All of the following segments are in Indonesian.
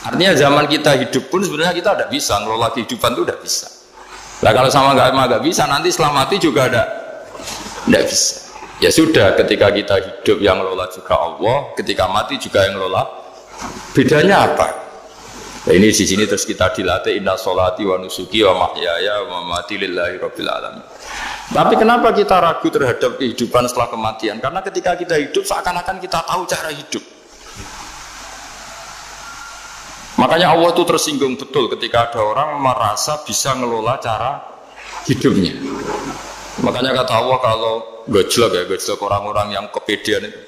Artinya zaman kita hidup pun sebenarnya kita tidak bisa ngelola kehidupan itu tidak bisa. Nah kalau sama nggak bisa nanti setelah mati juga tidak bisa. Ya sudah, ketika kita hidup yang ngelola juga Allah, ketika mati juga yang ngelola. Bedanya apa? Nah, ini di sini terus kita dilatih inna sholati wa nusuki wa mahyaya wa mamati lillahi rabbil alamin. Tapi kenapa kita ragu terhadap kehidupan setelah kematian? Karena ketika kita hidup seakan-akan kita tahu cara hidup. Makanya Allah itu tersinggung betul ketika ada orang merasa bisa ngelola cara hidupnya. Makanya kata Allah kalau gojlok orang-orang yang kepedean itu,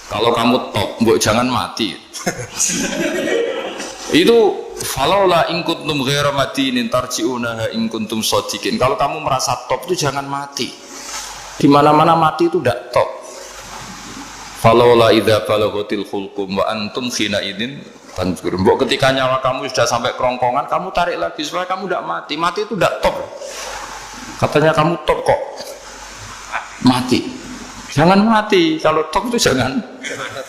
kalau kamu top, mbok jangan mati. Itu falaula in kuntum ghaira madinin tarji'unaha in kuntum shadiqin. Kalau kamu merasa top itu jangan mati. Di mana-mana mati itu tidak top. Falaula idza balaghatil khulqum wa antum khina idin tanzur. Mbok ketika nyawa kamu sudah sampai kerongkongan, kamu tarik lagi supaya kamu tidak mati. Mati itu tidak top. Katanya kamu top kok. Mati. Jangan mati. Kalau top itu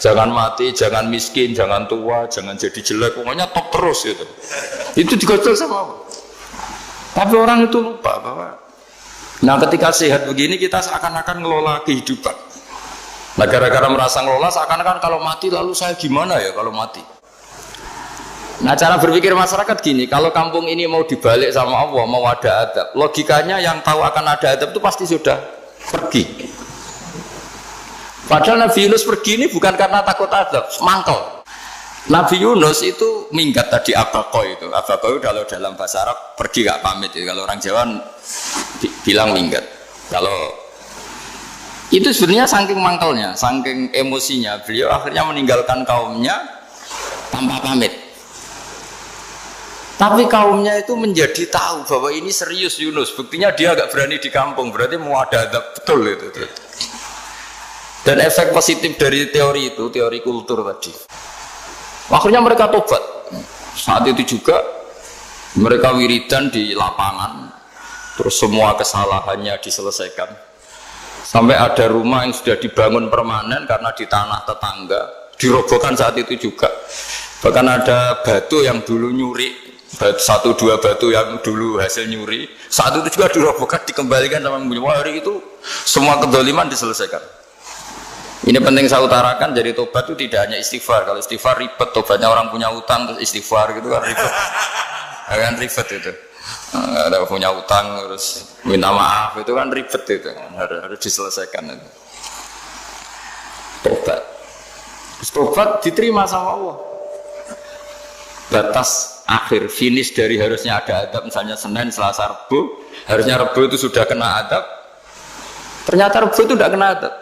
jangan mati, jangan miskin, jangan tua, jangan jadi jelek. Pokoknya top terus gitu. Itu digojol sama Allah. Tapi orang itu lupa bahwa nah ketika sehat begini kita seakan-akan ngelola kehidupan. Nah gara-gara merasa ngelola seakan-akan kalau mati lalu saya gimana ya kalau mati. Nah cara berpikir masyarakat gini, kalau kampung ini mau dibalik sama Allah, mau ada adab, logikanya yang tahu akan ada adab itu pasti sudah pergi. Padahal Nabi Yunus pergi ini bukan karena takut adab, mangkel. Nabi Yunus itu minggat tadi abaqo itu. Abaqo itu kalau dalam bahasa Arab pergi gak pamit ya. Kalau orang Jawa bilang minggat. Kalau itu sebenarnya saking mangkelnya, saking emosinya, beliau akhirnya meninggalkan kaumnya tanpa pamit. Tapi kaumnya itu menjadi tahu bahwa ini serius Yunus. Buktinya dia agak berani di kampung, berarti mau ada adab betul itu. Dan efek positif dari teori itu, teori kultur tadi. Akhirnya mereka tobat. Saat itu juga mereka wiridan di lapangan, terus semua kesalahannya diselesaikan. Sampai ada rumah yang sudah dibangun permanen karena di tanah tetangga, dirobohkan saat itu juga. Bahkan ada batu yang dulu nyuri, satu dua batu yang dulu hasil nyuri, saat itu juga dirobohkan, dikembalikan sama punya. Hari itu semua kedoliman diselesaikan. Ini penting saya utarakan, jadi tobat itu tidak hanya istighfar. Kalau istighfar ribet, tobatnya orang punya utang terus istighfar gitu kan ribet. Kan ribet itu. Ada punya utang terus minta maaf itu kan ribet itu. Harus diselesaikan itu. Tobat. Tobat diterima sama Allah. Batas akhir finish dari harusnya ada adab, misalnya Senin, Selasa, Rabu, harusnya Rabu itu sudah kena adab. Ternyata Rabu itu tidak kena adab.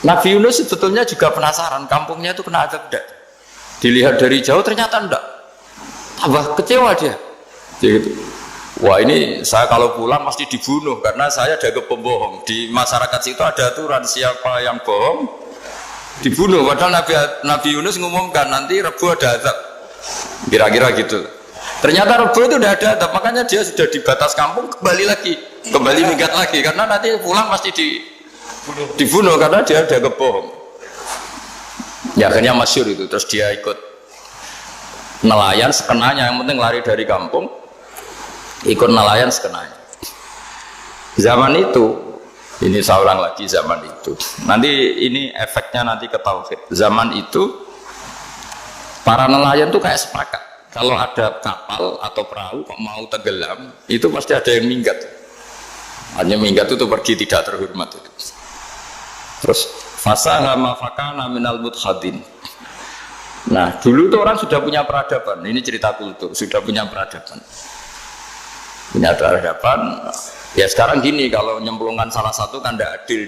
Nabi Yunus sebetulnya juga penasaran kampungnya itu kena adab tidak. Dilihat dari jauh ternyata tidak. Tambah kecewa dia. Gitu. Wah ini saya kalau pulang pasti dibunuh karena saya jaga pembohong. Di masyarakat situ ada aturan siapa yang bohong dibunuh. Padahal Nabi Yunus ngumumkan nanti Rebu ada adab. Kira-kira gitu. Ternyata Rebu itu udah ada adab, makanya dia sudah di batas kampung kembali minggat lagi karena nanti pulang pasti dibunuh karena dia ada kebohong. Ya akhirnya masyhur itu, terus dia ikut nelayan sekenanya, yang penting lari dari kampung, ikut nelayan sekenanya. Zaman itu, ini saya ulang lagi zaman itu. Nanti ini efeknya nanti ke tauhid. Zaman itu para nelayan tuh kayak sepakat. Kalau ada kapal atau perahu kok mau tenggelam, itu pasti ada yang minggat. Hanya minggat itu pergi tidak terhormat itu. Terus fasahama fakana minal mudhadin. Nah dulu tuh orang sudah punya peradaban. Ini cerita kultur, sudah punya peradaban. Punya peradaban. Ya sekarang gini, kalau nyemplungkan salah satu kan tidak adil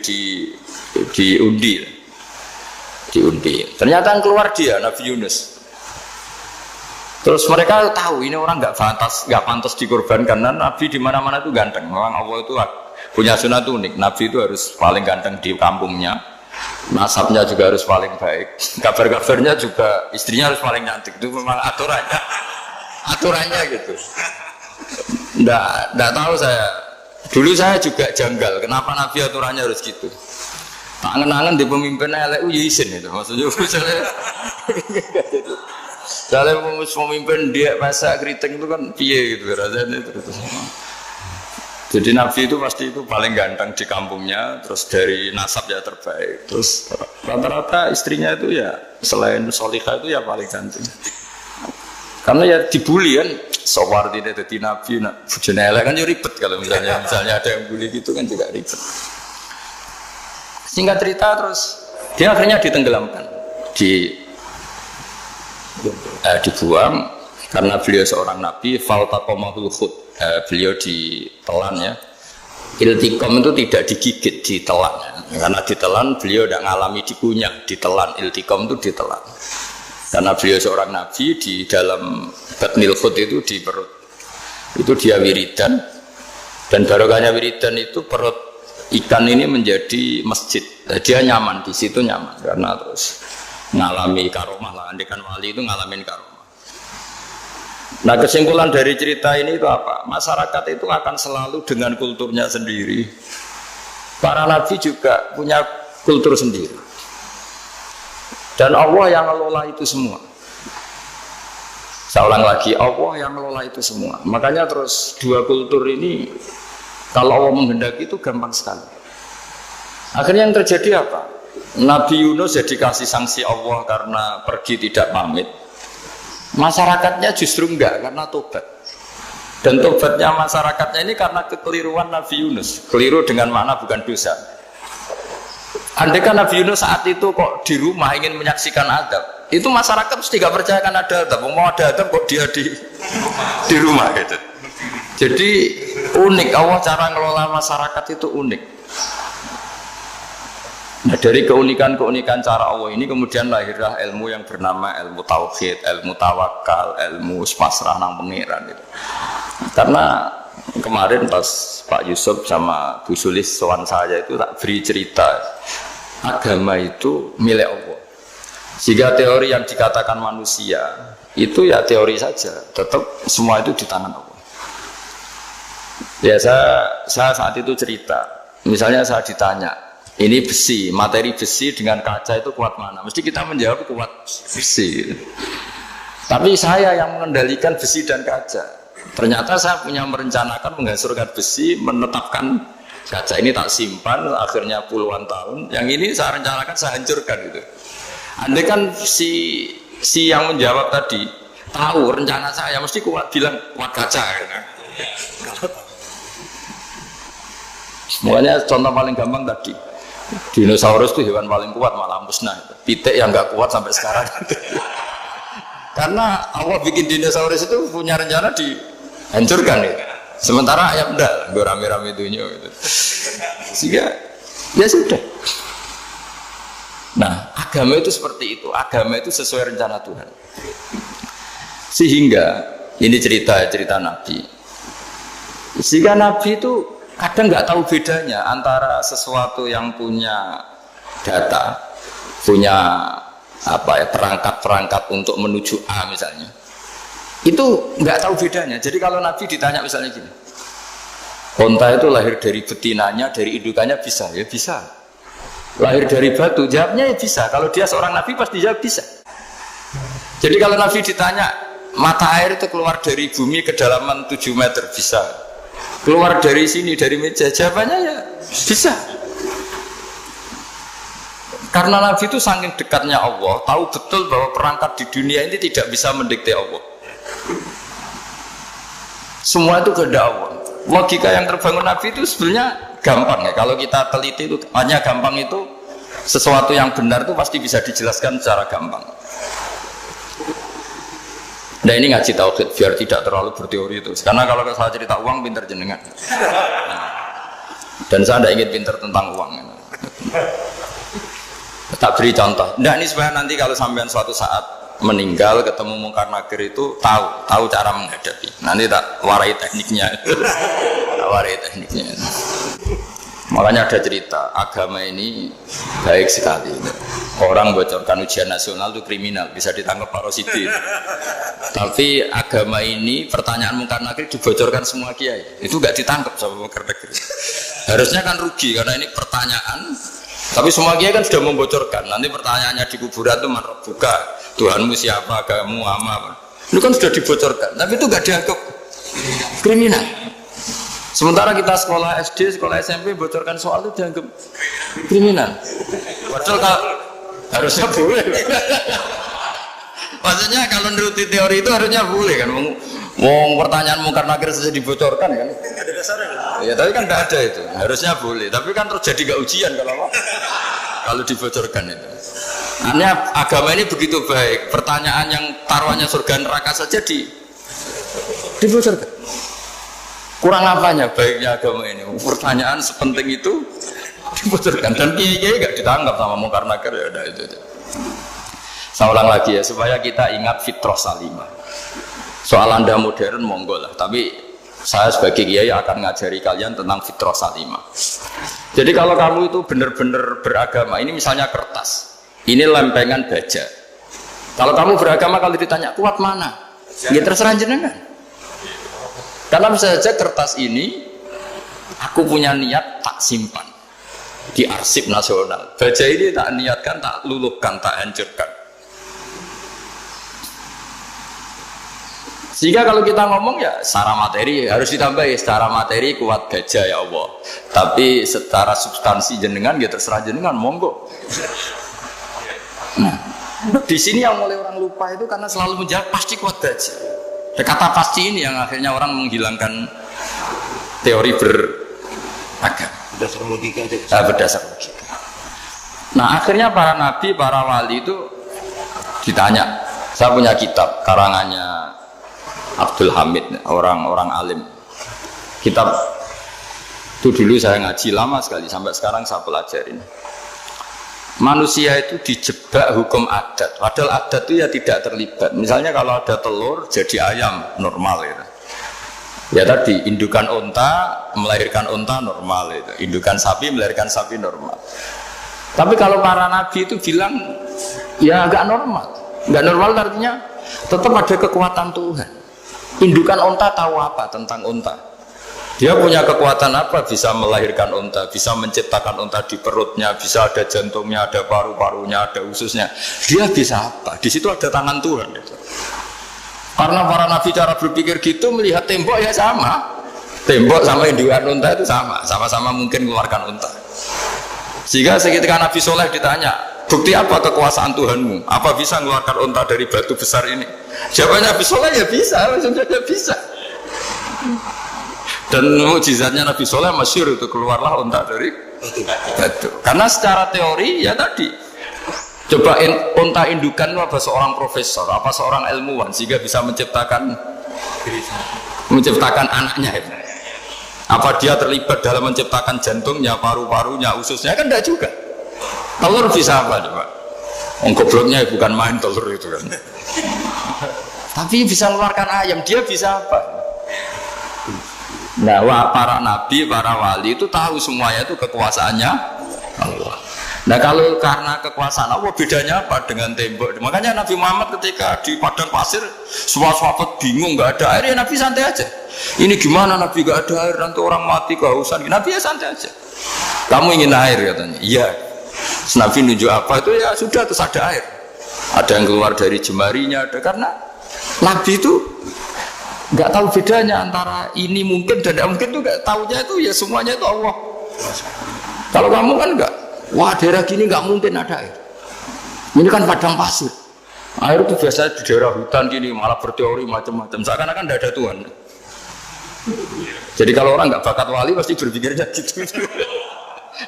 diundi. Ternyata yang keluar dia Nabi Yunus. Terus mereka tahu ini orang nggak pantas dikorbankan karena Nabi di mana-mana itu ganteng. Memang Allah itu punya sunat unik. Nabi itu harus paling ganteng di kampungnya. Nasabnya juga harus paling baik. Kabar-kabarnya juga istrinya harus paling cantik. Itu memang aturannya gitu. Nggak tahu saya. Dulu saya juga janggal. Kenapa Nabi aturannya harus gitu? Angen-angen di pemimpin elek ya isin itu maksudnya. Misalnya pemimpin dia masak keriting itu kan piye gitu rasanya itu. Jadi Nabi itu pasti itu paling ganteng di kampungnya, terus dari nasab ya terbaik, terus rata-rata istrinya itu ya selain solihah itu ya paling ganteng. Karena ya dibully kan, Sawardi ini jadi Nabi, bujone elek kan juga ribet kalau misalnya ada yang bully gitu kan juga ribet. Singkat cerita terus dia akhirnya ditenggelamkan, dibuang karena beliau seorang Nabi, faltaqamahul khut. Beliau ditelan ya. Iltiqam itu tidak digigit, ditelan. Karena ditelan beliau tidak mengalami dikunyah, ditelan. Iltiqam itu ditelan. Karena beliau seorang nabi di dalam batnil khut itu di perut. Itu dia wiridan. Dan barokahnya wiridan itu perut ikan ini menjadi masjid. Dia nyaman di situ nyaman karena terus mengalami karomah lah. Andekan wali itu ngalamin karomah. Nah kesimpulan dari cerita ini itu apa? Masyarakat itu akan selalu dengan kulturnya sendiri. Para nabi juga punya kultur sendiri. Dan Allah yang ngelola itu semua. Saya ulang lagi, Allah yang ngelola itu semua. Makanya terus dua kultur ini kalau Allah menghendaki itu gampang sekali. Akhirnya yang terjadi apa? Nabi Yunus jadi kasih sanksi Allah karena pergi tidak pamit. Masyarakatnya justru enggak karena tobat. Dan tobatnya masyarakatnya ini karena kekeliruan Nabi Yunus. Keliru dengan makna bukan dosa. Andai kan Nabi Yunus saat itu kok di rumah ingin menyaksikan adab, itu masyarakat mesti gak percaya kan ada adab. Mau ada adab kok dia di rumah gitu. Jadi unik, Allah cara ngelola masyarakat itu unik. Nah dari keunikan-keunikan cara Allah ini kemudian lahirlah ilmu yang bernama ilmu tauhid, ilmu tawakal, ilmu pasrah nang pengiran gitu. Karena kemarin pas Pak Yusuf sama Bu Sulis sowan saya itu tak beri cerita agama itu milik Allah. Sehingga teori yang dikatakan manusia itu ya teori saja, tetap semua itu di tangan Allah. Ya saya saat itu cerita, misalnya saya ditanya, ini besi, materi besi dengan kaca itu kuat mana? Mesti kita menjawab kuat besi. Tapi saya yang mengendalikan besi dan kaca. Ternyata saya punya merencanakan menghancurkan besi, menetapkan kaca ini tak simpan, akhirnya puluhan tahun. Yang ini saya rencanakan saya hancurkan gitu. Andai kan si yang menjawab tadi tahu rencana saya mesti kuat bilang kuat kaca. Gitu. Semuanya contoh paling gampang tadi. Dinosaurus itu hewan paling kuat malah musnah. Pitik yang nggak kuat sampai sekarang. Karena Allah bikin dinosaurus itu punya rencana dihancurkan ya. Sementara ayam enggak, gue rame-rame dunia gitu. Sehingga ya sudah. Nah, agama itu seperti itu. Agama itu sesuai rencana Tuhan. Sehingga ini cerita Nabi. Sehingga Nabi itu kadang nggak tahu bedanya antara sesuatu yang punya data, punya perangkat-perangkat untuk menuju A misalnya, itu nggak tahu bedanya. Jadi kalau Nabi ditanya misalnya gini, onta itu lahir dari betinanya, dari indukannya bisa, ya bisa. Lahir dari batu, jawabnya ya bisa. Kalau dia seorang Nabi pasti jawab bisa. Jadi kalau Nabi ditanya mata air itu keluar dari bumi kedalaman 7 meter, bisa. Keluar dari sini, dari meja, jawabannya ya bisa. Karena Nabi itu saking dekatnya Allah, tahu betul bahwa perangkat di dunia ini tidak bisa mendikte Allah. Semua itu kehendak Allah. Logika yang terbangun Nabi itu sebenarnya gampang ya. Kalau kita teliti itu hanya gampang itu, sesuatu yang benar itu pasti bisa dijelaskan secara gampang. Nah ini ngaji tauhid biar tidak terlalu berteori itu. Karena kalau saya cerita uang pinter jenengan. Nah, dan saya tidak ingin pinter tentang uang. Tak beri contoh. Nah ini supaya nanti kalau sampean suatu saat meninggal ketemu mungkar nakir itu tahu cara menghadapi. Nanti tak warai tekniknya. Tak warai tekniknya. Makanya ada cerita, agama ini baik sekali. Orang bocorkan ujian nasional itu kriminal, bisa ditangkap Pak Rosidi. Tapi agama ini, pertanyaan mungkar nakir dibocorkan semua kiai. Itu nggak ditangkap sama mungkar nakir. Harusnya kan rugi, karena ini pertanyaan Tapi semua kiai kan sudah membocorkan. Nanti pertanyaannya di kuburan itu man buka Tuhanmu siapa, agamamu apa. Itu kan sudah dibocorkan. Tapi itu nggak dianggap kriminal. Sementara kita sekolah SD, sekolah SMP bocorkan soal itu dianggap kriminal. Padahal harusnya boleh. Maksudnya kalau menuruti teori itu harusnya boleh kan. Mau pertanyaan mungkar nakir saja dibocorkan kan? Ada dasarnya kan? Ya tapi kan tidak ada itu. Harusnya boleh. Tapi kan terus jadi gak ujian kalau dibocorkan itu. Artinya agama ini begitu baik. Pertanyaan yang taruhannya surga neraka saja dibocorkan. Kurang apanya baiknya agama ini? Pertanyaan sepenting itu dibocorkan. Dan kiai-kiai gak ditangkap sama mungkar nakir ya udah itu. Saya ulang lagi ya supaya kita ingat fitrah salimah. Soal Anda modern monggo lah, tapi saya sebagai kiai akan ngajari kalian tentang fitrah salimah. Jadi kalau kamu itu benar-benar beragama, ini misalnya kertas, ini lempengan baja. Kalau kamu beragama kalau ditanya kuat mana, ya terserah jenengan. Karena bisa saja kertas ini aku punya niat tak simpan di arsip nasional. Baja ini tak niatkan, tak luluhkan, tak hancurkan. Sehingga kalau kita ngomong ya secara materi harus ditambahi, secara materi kuat gajah ya Allah. Tapi secara substansi jenengan ya terserah jenengan monggo. Nah, di sini yang mulai orang lupa itu karena selalu menjawab pasti kuat gajah. Kata pasti ini yang akhirnya orang menghilangkan teori beragama. Berdasar logika. Berdasar logika. Nah akhirnya para nabi, para wali itu ditanya. Saya punya kitab karangannya Abdul Hamid, orang alim. Kitab itu dulu saya ngaji lama sekali, sampai sekarang saya pelajarin. Manusia itu dijebak hukum adat, padahal adat itu ya tidak terlibat. Misalnya kalau ada telur jadi ayam normal gitu. Ya tadi indukan unta melahirkan unta normal itu, indukan sapi melahirkan sapi normal. Tapi kalau para nabi itu bilang ya nggak normal, nggak normal artinya tetap ada kekuatan Tuhan. Indukan unta tahu apa tentang unta? Dia punya kekuatan apa? Bisa melahirkan unta, bisa menciptakan unta di perutnya, bisa ada jantungnya, ada paru-parunya, ada ususnya. Dia bisa apa? Di situ ada tangan Tuhan. Gitu. Karena para nabi cara berpikir gitu melihat tembok ya sama. Tembok sama indukan unta itu sama-sama mungkin mengeluarkan unta. Sehingga ketika Nabi Soleh ditanya, bukti apa kekuasaan Tuhanmu? Apa bisa mengeluarkan unta dari batu besar ini? Jawabannya Nabi Soleh ya bisa, langsung saja bisa. Dan mukjizatnya Nabi Soleh masyhur itu keluarlah unta dari batu. Karena secara teori ya tadi, coba unta indukan itu apa seorang profesor, apa seorang ilmuwan sehingga bisa menciptakan anaknya itu. Apa dia terlibat dalam menciptakan jantungnya, paru-parunya, ususnya kan tidak juga. Telur bisa apa coba? Gobloknya bukan main telur itu kan. Tapi bisa mengeluarkan ayam, dia bisa apa? Nah, para nabi, para wali itu tahu semuanya itu kekuasaannya Allah. Nah, kalau karena kekuasaan Allah bedanya apa dengan tembok? Makanya Nabi Muhammad ketika di padang pasir, sahabat bingung nggak ada air, ya Nabi santai aja. Ini gimana Nabi nggak ada air, nanti orang mati kehausan. Nabi ya santai aja. Kamu ingin air katanya? Iya. Nabi nunjuk apa itu ya sudah terus ada air. Ada yang keluar dari jemarinya, ada karena Nabi itu nggak tahu bedanya antara ini mungkin dan tidak mungkin itu nggak tahunya itu ya semuanya itu Allah. Kalau kamu kan nggak, wah daerah gini nggak mungkin ada air. Ini kan padang pasir. Air itu biasanya di daerah hutan gini malah berteori macam-macam. Seakan-akan tidak ada Tuhan. Jadi kalau orang nggak bakat wali pasti berpikirnya gitu.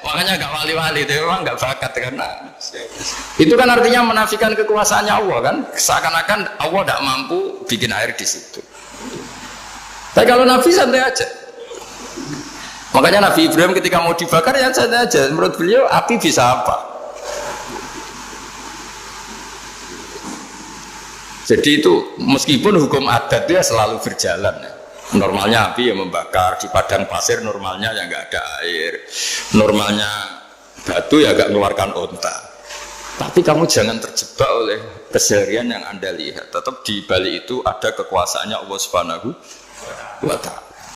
Makanya nggak wali-wali itu memang nggak bakat karena itu kan artinya menafikan kekuasaannya Allah kan. Seakan-akan Allah tidak mampu bikin air di situ. Tapi kalau Nabi santai aja. Makanya Nabi Ibrahim ketika mau dibakar ya santai aja. Menurut beliau api bisa apa? Jadi itu meskipun hukum adat dia selalu berjalan. Normalnya api yang membakar di padang pasir, normalnya ya nggak ada air. Normalnya batu ya nggak mengeluarkan unta. Tapi kamu jangan terjebak oleh keseharian yang Anda lihat. Tetap di balik itu ada kekuasaannya Allah Subhanahu wa Ta'ala.